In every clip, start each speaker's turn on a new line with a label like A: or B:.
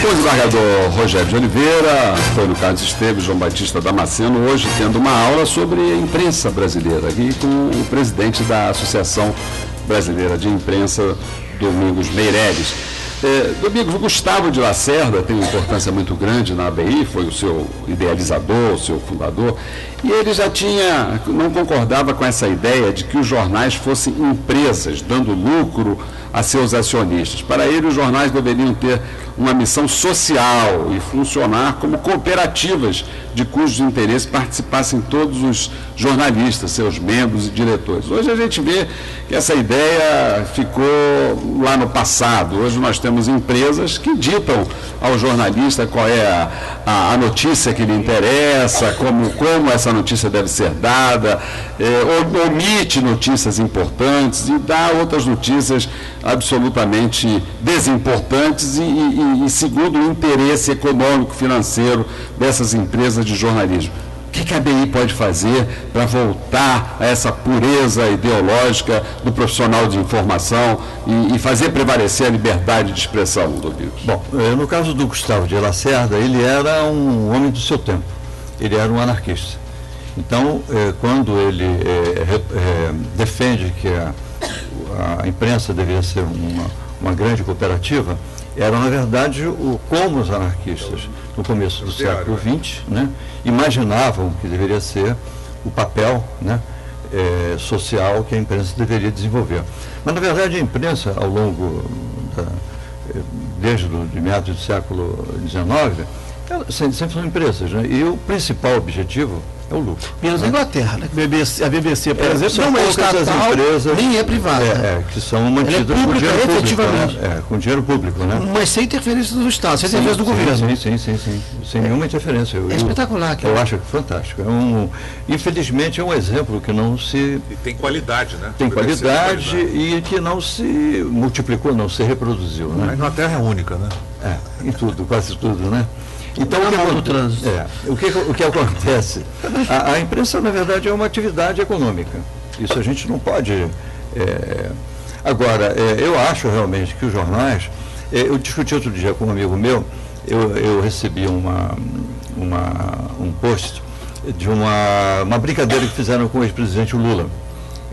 A: O desembargador Rogério de Oliveira, Antônio Carlos Esteves, João Batista Damasceno, hoje tendo uma aula sobre a imprensa brasileira, aqui com o presidente da Associação Brasileira de Imprensa, Domingos Meireles. Domingos, o Gustavo de Lacerda tem uma importância muito grande na ABI, foi o seu idealizador, o seu fundador, e ele já não concordava com essa ideia de que os jornais fossem empresas, dando lucro a seus acionistas. Para ele, os jornais deveriam ter uma missão social e funcionar como cooperativas de cujo interesse participassem todos os jornalistas, seus membros e diretores. Hoje a gente vê que essa ideia ficou lá no passado. Hoje nós temos empresas que ditam ao jornalista qual é a notícia que lhe interessa, como essa notícia deve ser dada, omite notícias importantes e dá outras notícias absolutamente desimportantes e segundo o interesse econômico, financeiro dessas empresas de jornalismo. O que a ABI pode fazer para voltar a essa pureza ideológica do profissional de informação e fazer prevalecer a liberdade de expressão, Domingos?
B: Bom, no caso do Gustavo de Lacerda, ele era um homem do seu tempo, ele era um anarquista. Então, quando ele defende que a imprensa deveria ser uma grande cooperativa, era, na verdade, como os anarquistas, no começo do século XX, né, imaginavam que deveria ser o papel, né, social que a imprensa deveria desenvolver. Mas, na verdade, a imprensa, ao longo desde meados do século XIX, sempre são empresas, né, e o principal objetivo é o lucro.
C: Menos a Inglaterra, né? A BBC, por exemplo,
B: não é estatal,
C: empresas, nem é privada.
B: Que são mantidas com dinheiro público, né? Com dinheiro público, né?
C: Mas sem interferência do Estado, sem interferência do governo.
B: Sim. Sem nenhuma interferência.
C: Espetacular.
B: Eu acho fantástico. Infelizmente é um exemplo que não se...
D: E tem qualidade, né?
B: Tem qualidade e que não se multiplicou, não se reproduziu. Né?
D: A Inglaterra é única, né?
B: Em tudo, quase tudo, né? Então, o que acontece? A imprensa, na verdade, é uma atividade econômica. Isso a gente não pode... Agora, eu acho realmente que os jornais... eu discuti outro dia com um amigo meu, eu recebi um post de uma brincadeira que fizeram com o ex-presidente Lula,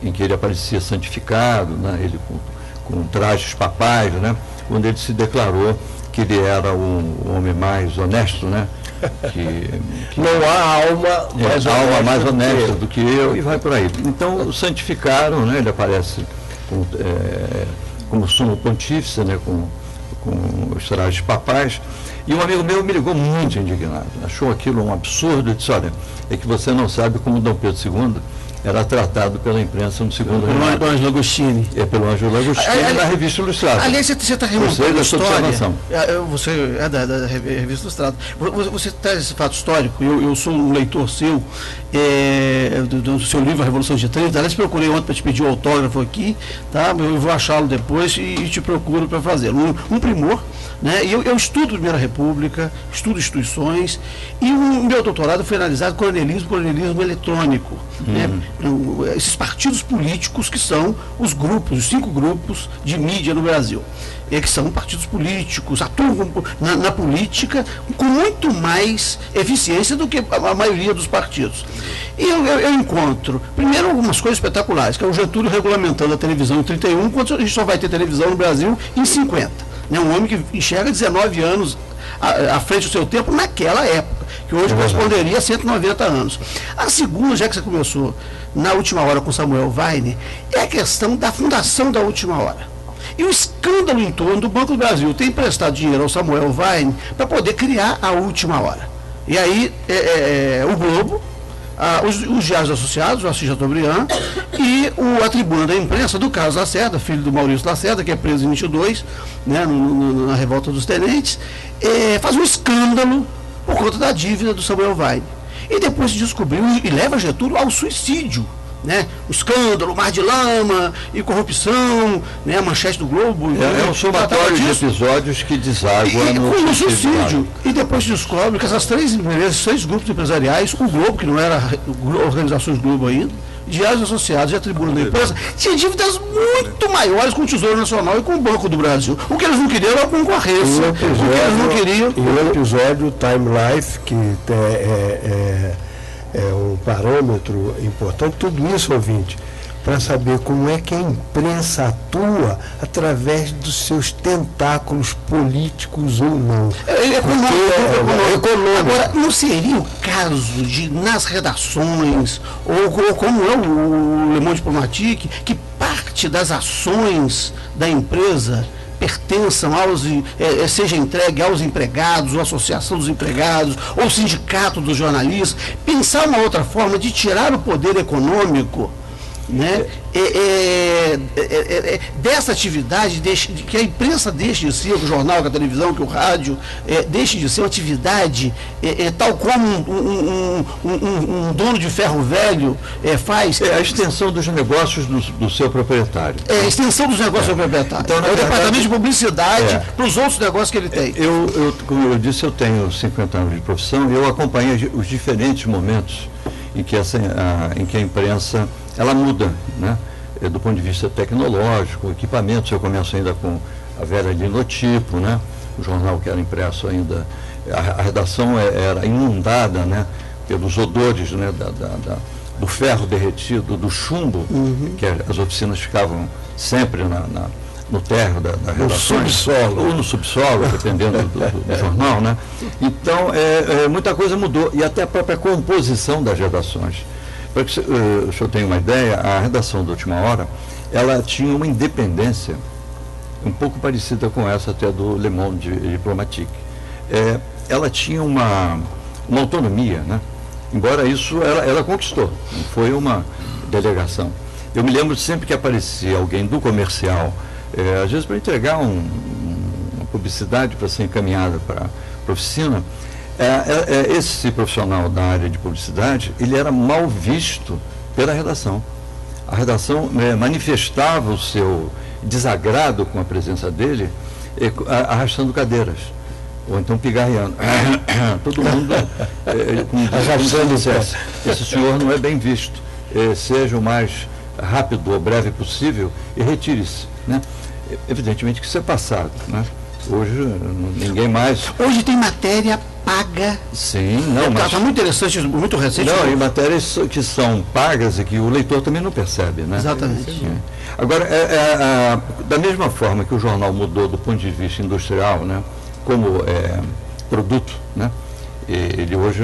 B: em que ele aparecia santificado, né, ele com trajes papais, né, onde ele se declarou que ele era o homem mais honesto, né? Que
C: não há alma
B: mais honesta do que eu, e vai por aí. Então, o santificaram, né? Ele aparece como sumo pontífice, né? Com os trajes papais. E um amigo meu me ligou muito indignado. Achou aquilo um absurdo e disse, olha, é que você não sabe como Dom Pedro II era tratado pela imprensa no segundo reinado.
C: Pelo Ângelo Agostini.
B: Pelo Ângelo Agostini da Revista Ilustrada.
C: Aliás, você está remontando a história. Você é da Revista Ilustrada. Você traz esse fato histórico, eu sou um leitor seu, do seu livro A Revolução de 30. Aliás, procurei ontem para te pedir o autógrafo aqui, tá? Eu vou achá-lo depois e te procuro para fazer. Um primor, né? E eu estudo Primeira República, estudo instituições, e o meu doutorado foi analisado coronelismo eletrônico, né? Esses partidos políticos que são os 5 grupos de mídia no Brasil, que são partidos políticos, atuam na política com muito mais eficiência do que a maioria dos partidos. E eu encontro, primeiro, algumas coisas espetaculares, que é o Getúlio regulamentando a televisão em 31, quando a gente só vai ter televisão no Brasil em 50. Né? Um homem que enxerga 19 anos à frente do seu tempo naquela época, que hoje corresponderia a 190 anos. A segunda, já que você começou na Última Hora com Samuel Weiner, é a questão da fundação da Última Hora. E o escândalo em torno do Banco do Brasil ter emprestado dinheiro ao Samuel Weiner para poder criar a Última Hora. E aí o Globo, os diários associados, o Assis Chateaubriand e a tribuna da imprensa do Carlos Lacerda, filho do Maurício Lacerda, que é preso em 22, né, na revolta dos tenentes, faz um escândalo por conta da dívida do Samuel Weiner. E depois se descobriu e leva Getúlio ao suicídio. Né? O escândalo, o mar de lama e corrupção, né? A manchete do Globo.
B: É um somatório de episódios que deságua no
C: suicídio. E depois se descobre que essas 3 grupos empresariais, o Globo, que não era Organizações Globo ainda, Diários Associados e a Tribuna da Imprensa tinha dívidas muito maiores com o Tesouro Nacional e com o Banco do Brasil. O que eles não queriam era a concorrência. O que eles não queriam...
E: E o episódio Time Life, que é um parâmetro importante, tudo isso, ouvinte, para saber como é que a imprensa atua através dos seus tentáculos políticos ou não.
C: Econômico. Agora, não seria o caso de, nas redações, ou como é o Le Monde Diplomatique, que parte das ações da empresa pertençam seja entregue aos empregados, ou associação dos empregados, ou sindicato dos jornalistas, pensar uma outra forma de tirar o poder econômico, né, dessa atividade, que a imprensa deixe de ser, que o jornal, que a televisão, que o rádio, deixe de ser uma atividade tal como um dono de ferro velho faz.
B: É a extensão dos negócios do seu proprietário.
C: É a extensão dos negócios do seu proprietário. Então, o departamento de publicidade para os outros negócios que ele tem.
B: Como eu disse, eu tenho 50 anos de profissão e eu acompanhei os diferentes momentos em que a imprensa ela muda, né? Do ponto de vista tecnológico, equipamentos. Eu começo ainda com a velha linotipo, né? O jornal que era impresso ainda, a redação era inundada, né? Pelos odores, né? Do ferro derretido, do chumbo, que as oficinas ficavam sempre no térreo da redação, ou no subsolo, dependendo do jornal, né? Então, muita coisa mudou, e até a própria composição das redações. Para que o senhor tenha uma ideia, a redação da Última Hora, ela tinha uma independência um pouco parecida com essa até do Le Monde Diplomatique. Ela tinha uma autonomia, né? Embora isso ela conquistou, não foi uma delegação. Eu me lembro sempre que aparecia alguém do comercial, às vezes para entregar uma publicidade para ser encaminhada para a oficina. Esse profissional da área de publicidade, ele era mal visto pela redação. A redação manifestava o seu desagrado com a presença dele, arrastando cadeiras, ou então pigarreando. Todo mundo arrastando esse senhor não é bem visto. Seja o mais rápido ou breve possível e retire-se, né? Evidentemente que isso é passado, né? Hoje ninguém mais...
C: Hoje tem matéria paga.
B: Sim, não, mas...
C: Está muito interessante, muito recente.
B: Não, e matérias que são pagas e que o leitor também não percebe, né?
C: Exatamente.
B: Agora, da mesma forma que o jornal mudou do ponto de vista industrial, né? Como produto, né? Ele hoje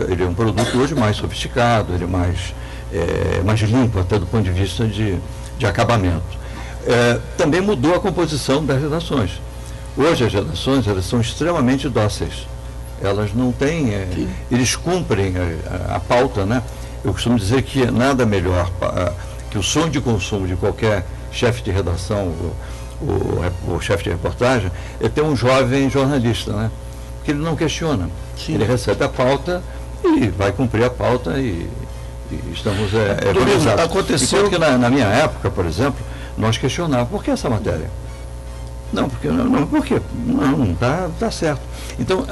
B: ele é um produto hoje mais sofisticado, ele é mais limpo até do ponto de vista de acabamento. Também mudou a composição das redações. Hoje as redações elas são extremamente dóceis. Elas não têm, eles cumprem a pauta, né? Eu costumo dizer que nada melhor que o sonho de consumo de qualquer chefe de redação ou chefe de reportagem é ter um jovem jornalista, né? Porque ele não questiona. Sim. Ele recebe a pauta e vai cumprir a pauta e estamos organizados.
C: Aconteceu...
B: Enquanto que na minha época, por exemplo, nós questionávamos, por que essa matéria? Não, porque não está certo. Então,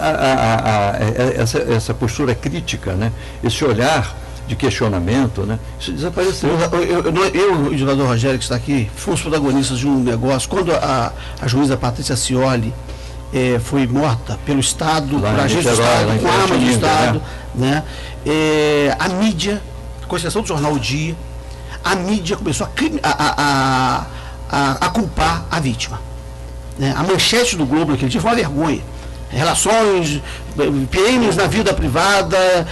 B: essa postura crítica, né? Esse olhar de questionamento, né? Isso desapareceu.
C: Eu e o senador Rogério, que está aqui, fomos protagonistas de um negócio. Quando a juíza Patrícia Scioli foi morta pelo Estado, por agência do Estado, com arma do Estado, né? A mídia, com exceção do jornal O Dia, a mídia começou a culpar a vítima. A manchete do Globo naquele dia foi uma vergonha. Relações, PMs na vida privada,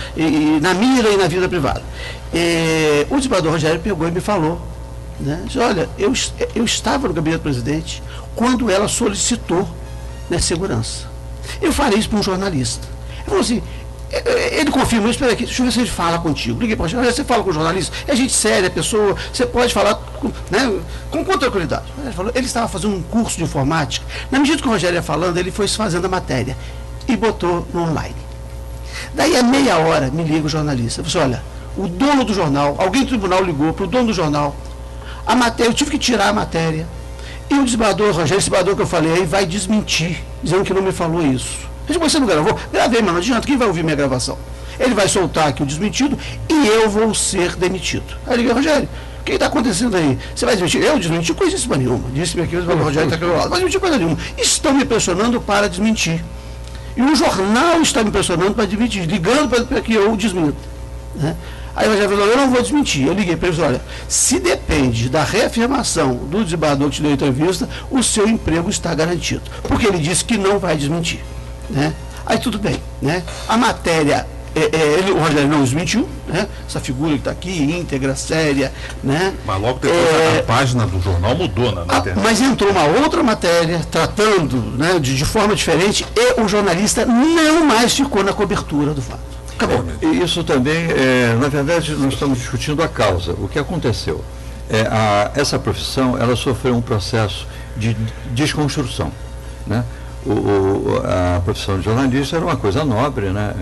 C: na mira e na vida privada. O desembargador Rogério pegou e me falou, né? Disse, olha, eu estava no gabinete do presidente quando ela solicitou, né, segurança. Eu falei isso para um jornalista. Ele falou assim, ele confirma, espera aqui, deixa eu ver se ele fala contigo. Liguei para o jornalista, você fala com o jornalista, é gente séria, a pessoa, você pode falar, né, com tranquilidade. Ele falou, ele estava fazendo um curso de informática, na medida que o Rogério ia falando, ele foi fazendo a matéria e botou no online. Daí a meia hora me liga o jornalista, eu falei, olha, o dono do jornal, alguém do tribunal ligou para o dono do jornal, a matéria, eu tive que tirar a matéria, e o desembargador Rogério, esse desembargador que eu falei aí, vai desmentir, dizendo que não me falou isso. Ele disse, você não gravou? Gravei, mas não adianta, quem vai ouvir minha gravação? ele vai soltar aqui o desmentido e eu vou ser demitido. Aí eu liguei, Rogério, o que está acontecendo aí? Você vai desmentir? Eu desmenti coisíssima nenhuma. Disse-me aqui, o Rogério está aqui ao lado. Mas desmenti coisa nenhuma. Estão me pressionando para desmentir. E o jornal está me pressionando para desmentir, ligando para que eu desminta. Né? Aí o Rogério falou, eu não vou desmentir. Eu liguei para ele e falei, olha, se depende da reafirmação do desembargador que te deu a entrevista, o seu emprego está garantido. Porque ele disse que não vai desmentir. Né? Aí tudo bem. Né? A matéria, o Rogério não desmentiu, né? Essa figura que está aqui, íntegra, séria. Né?
D: Mas logo depois a página do jornal mudou na internet.
C: Mas entrou uma outra matéria tratando, né, de forma diferente e o jornalista não mais ficou na cobertura do fato. Acabou.
B: E isso também, na verdade, nós estamos discutindo a causa. O que aconteceu? Essa profissão, ela sofreu um processo de desconstrução. Né? A profissão de jornalista era uma coisa nobre, né?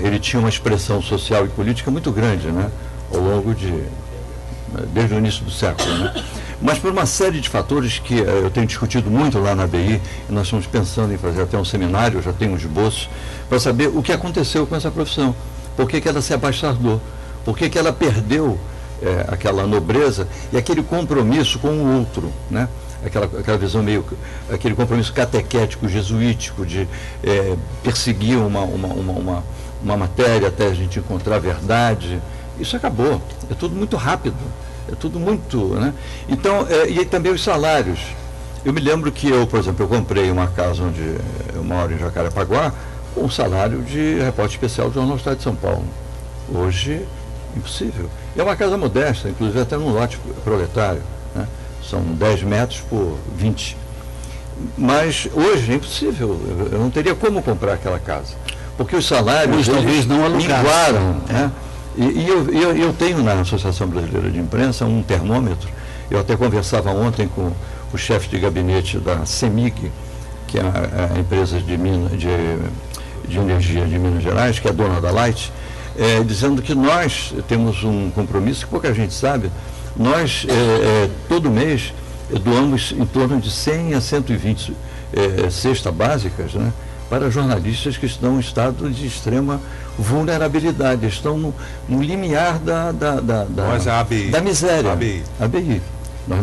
B: Ele tinha uma expressão social e política muito grande, né? Ao longo desde o início do século. Né? Mas por uma série de fatores que eu tenho discutido muito lá na ABI, e nós estamos pensando em fazer até um seminário, eu já tenho um esboço, para saber o que aconteceu com essa profissão. Por que ela se abastardou? Por que ela perdeu aquela nobreza e aquele compromisso com o outro, né? Aquela visão aquele compromisso catequético, jesuítico, de perseguir uma matéria até a gente encontrar a verdade. Isso acabou. É tudo muito rápido. É tudo muito, né? Então, e também os salários. Eu me lembro que por exemplo, eu comprei uma casa onde eu moro em Jacarepaguá, com um salário de repórter especial do Jornal do Estado de São Paulo. Hoje, impossível. E é uma casa modesta, inclusive até num lote proletário, né? São 10 metros por 20. Mas hoje é impossível. Eu não teria como comprar aquela casa. Porque os salários
C: talvez não
B: minguaram, né? E eu tenho na Associação Brasileira de Imprensa um termômetro. Eu até conversava ontem com o chefe de gabinete da CEMIG, que é a empresa de energia de Minas Gerais, que é dona da Light, dizendo que nós temos um compromisso que pouca gente sabe. Nós, todo mês, doamos em torno de 100 a 120 cestas básicas, né, para jornalistas que estão em estado de extrema vulnerabilidade, estão no limiar da miséria. ABI. Nós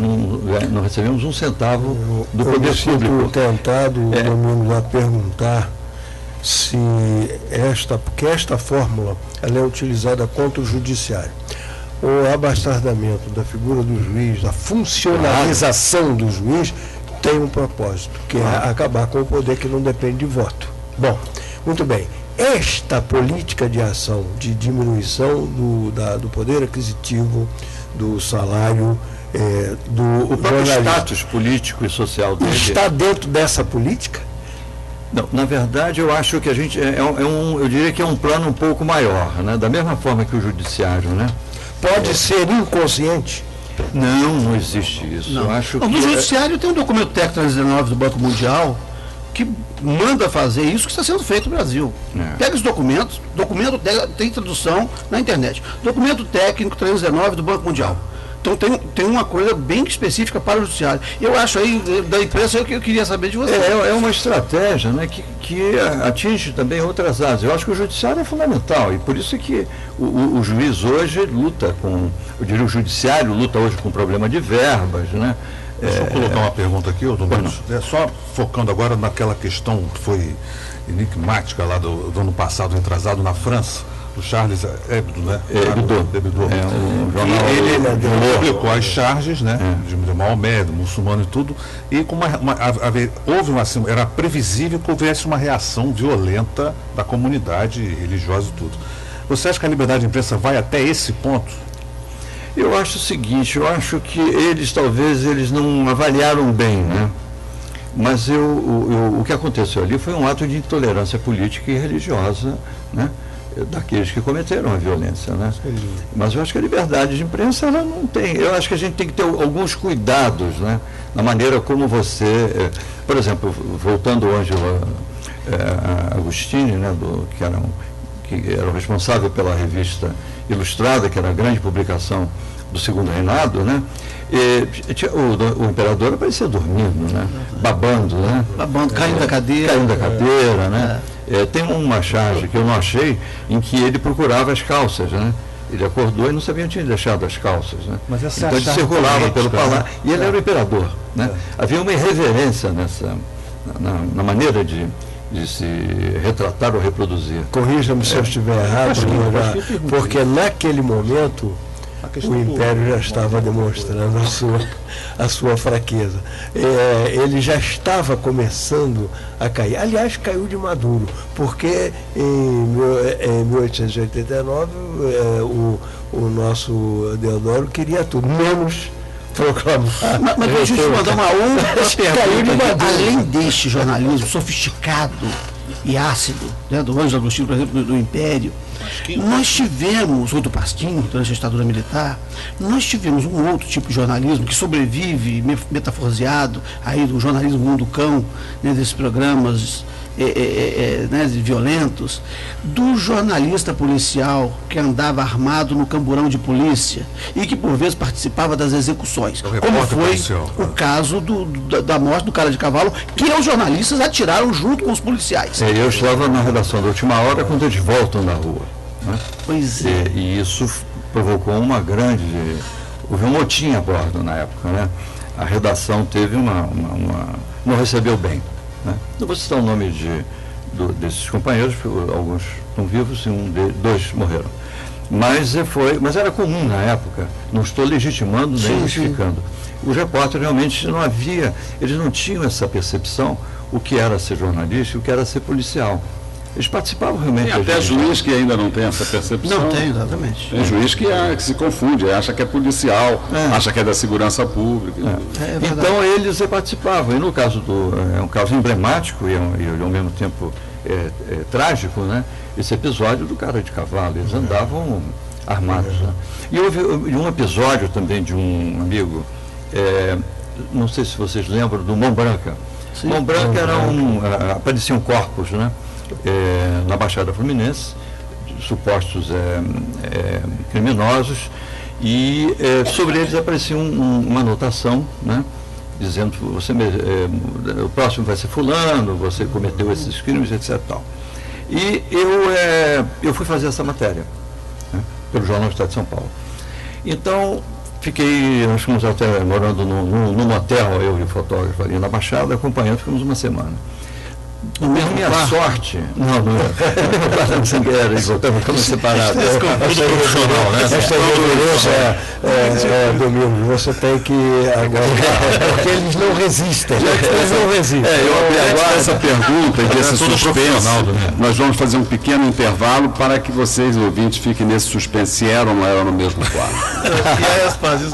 B: não recebemos um centavo do poder público.
E: Eu tentado, Domingos, a perguntar se porque esta fórmula ela é utilizada contra o judiciário. O abastardamento da figura do juiz, a funcionalização do juiz, tem um propósito, que é acabar com o poder que não depende de voto. Bom, muito bem. Esta política de ação, de diminuição do poder aquisitivo, do salário,
B: o próprio status político e social dele,
E: está dentro dessa política?
B: Não, na verdade, eu acho que a gente eu diria que é um plano um pouco maior, né? Da mesma forma que o judiciário, né?
E: Pode ser inconsciente?
B: Não existe isso.
C: Não.
B: Eu acho
C: no judiciário tem um documento TEC 319 do Banco Mundial que manda fazer isso que está sendo feito no Brasil. Pega os documentos, documento tem tradução na internet. Documento técnico 319 do Banco Mundial. Então tem uma coisa bem específica para o judiciário. Eu acho aí, da imprensa, que eu queria saber de você.
B: É uma estratégia, né, que atinge também outras áreas. Eu acho que o judiciário é fundamental e por isso que o juiz hoje luta eu diria o judiciário luta hoje com problema de verbas, né?
D: Deixa eu colocar uma pergunta aqui, Domingos. Só focando agora naquela questão que foi enigmática lá do ano passado, retrasado na França, do Charles Hebdo, né? Hebdo. Ele publicou as charges, né? De Maomé, do muçulmano e tudo, e com era previsível que houvesse uma reação violenta da comunidade religiosa e tudo. Você acha que a liberdade de imprensa vai até esse ponto?
B: Eu acho o seguinte, eu acho que talvez eles não avaliaram bem, né? Mas o que aconteceu ali foi um ato de intolerância política e religiosa, né? Daqueles que cometeram a violência, né? Mas eu acho que a liberdade de imprensa ela não tem. Eu acho que a gente tem que ter alguns cuidados, né? Na maneira como você, por exemplo, voltando ao Ângelo Agostini, né? Que era o responsável pela revista Ilustrada, que era a grande publicação do Segundo Reinado, né? O imperador aparecia dormindo, né? Babando, né?
C: Babando, caindo da cadeira.
B: Caindo da cadeira, né? Tem uma charge que eu não achei, em que ele procurava as calças, né? Ele acordou e não sabia onde tinha deixado as calças, né?
D: Mas essa
B: então ele circulava pelo palácio,
D: né?
B: e ele era o imperador, né? Havia uma irreverência na maneira de se retratar ou reproduzir.
E: Corrija-me se eu estiver errado, porque naquele momento o Império já estava demonstrando a sua fraqueza. Ele já estava começando a cair. Aliás, caiu de maduro, porque em 1889 o nosso Deodoro queria tudo, menos proclamar.
C: Mas deixa eu te mandar uma outra pergunta. Além deste jornalismo sofisticado e ácido, né, do Ângelo Agostinho, por exemplo, do Império, nós tivemos, ou do Pasquim, durante a ditadura militar, nós tivemos um outro tipo de jornalismo que sobrevive, metaforseado, aí do jornalismo mundo cão, né, desses programas né, violentos, do jornalista policial que andava armado no camburão de polícia e que por vezes participava das execuções, como foi policial, o caso da morte do cara de cavalo, que os jornalistas atiraram junto com os policiais.
B: Eu estava na redação da Última Hora quando eles voltam da rua, né?
C: Pois é.
B: E isso provocou uma grande... Houve um motim a bordo na época, né? A redação teve não recebeu bem. Né? Não vou citar o nome desses companheiros, porque alguns estão vivos e dois morreram. Mas era comum na época, não estou legitimando nem justificando. Os repórteres realmente eles não tinham essa percepção, o que era ser jornalista e o que era ser policial. Eles participavam realmente.
A: Tem até juiz que ainda não tem essa percepção.
C: Não tem, exatamente.
A: Tem juiz que se confunde, acha que é policial, acha que é da segurança pública.
B: Então eles participavam. E no caso é um caso emblemático e ao mesmo tempo trágico, né? Esse episódio do cara de cavalo. Eles andavam armados. Né? E houve um episódio também de um amigo, não sei se vocês lembram, do Mão Branca. Sim. Mão Branca apareciam corpos, né? Na Baixada Fluminense, supostos criminosos, e sobre eles aparecia uma anotação, né, dizendo que o próximo vai ser fulano, você cometeu esses crimes, etc. Tal. E eu fui fazer essa matéria, né, pelo Jornal do Estado de São Paulo. Então, nós ficamos até morando num motel, eu e o fotógrafo ali na Baixada, acompanhando, ficamos uma semana. Minha sorte. Não era. Sem querer, voltamos separados.
E: Essa referência, Domingos, você tem que agora, porque eles não resistem.
A: Eu agora essa pergunta e desse suspense, nós vamos fazer um pequeno intervalo para que vocês, ouvintes, fiquem nesse suspense, se era ou não era no mesmo quadro.
C: E aí as fases